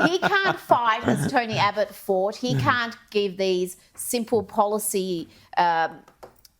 He can't fight as Tony Abbott fought. He can't give these simple policy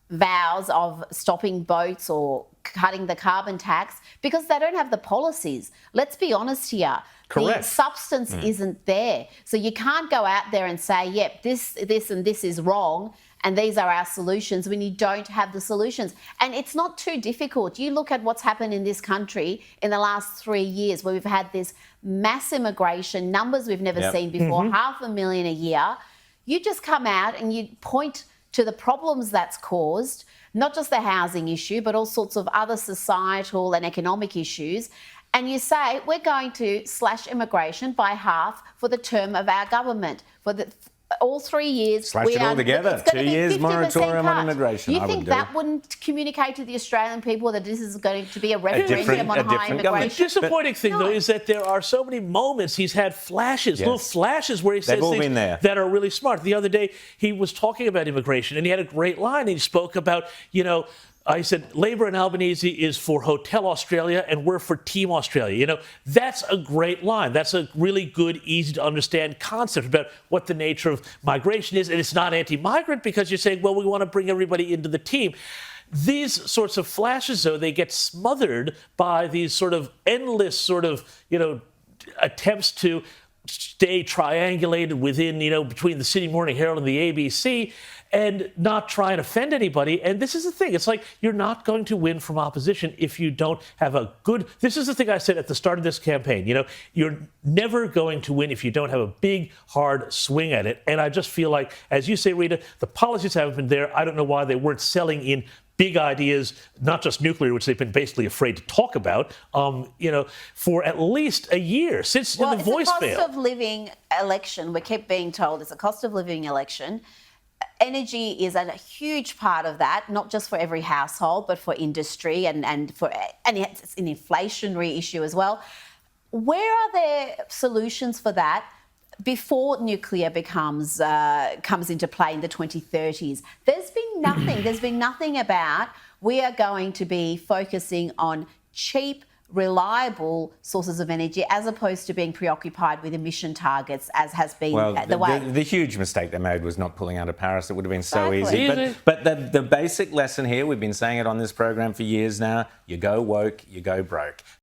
vows of stopping boats or cutting the carbon tax because they don't have the policies. Let's be honest here. Correct. The substance isn't there. So you can't go out there and say, yep, this and this is wrong and these are our solutions when you don't have the solutions. And it's not too difficult. You look at what's happened in this country in the last 3 years where we've had this mass immigration, numbers we've never seen before, 500,000 a year. You just come out and you point to the problems that's caused, not just the housing issue, but all sorts of other societal and economic issues. And you say, we're going to slash immigration by half for the term of our government. For all 3 years. Slash it all together. 2 years moratorium on immigration. You think that wouldn't communicate to the Australian people that this is going to be a referendum on high immigration? The disappointing thing, though, is that there are so many moments he's had flashes, little flashes where he says things that are really smart. The other day, he was talking about immigration, and he had a great line. And he spoke about, I said, Labor in Albanese is for Hotel Australia and we're for Team Australia. That's a great line. That's a really good, easy to understand concept about what the nature of migration is. And it's not anti-migrant because you're saying, well, we want to bring everybody into the team. These sorts of flashes, though, they get smothered by these sort of endless attempts to stay triangulated within, between the Sydney Morning Herald and the ABC and not try and offend anybody. And this is the thing. It's like you're not going to win from opposition if you don't have a good... This is the thing I said at the start of this campaign. You're never going to win if you don't have a big, hard swing at it. And I just feel like, as you say, Rita, the policies haven't been there. I don't know why they weren't selling in big ideas, not just nuclear, which they've been basically afraid to talk about, for at least a year since the voice failed. It's a cost of living election. We keep being told it's a cost of living election. Energy is a huge part of that, not just for every household, but for industry and it's an inflationary issue as well. Where are there solutions for that before nuclear comes into play in the 2030s? There's been nothing. There's been nothing about we are going to be focusing on cheap, reliable sources of energy as opposed to being preoccupied with emission targets, as has been the way. The huge mistake they made was not pulling out of Paris. It would have been so easy. But the basic lesson here, we've been saying it on this program for years now, you go woke, you go broke.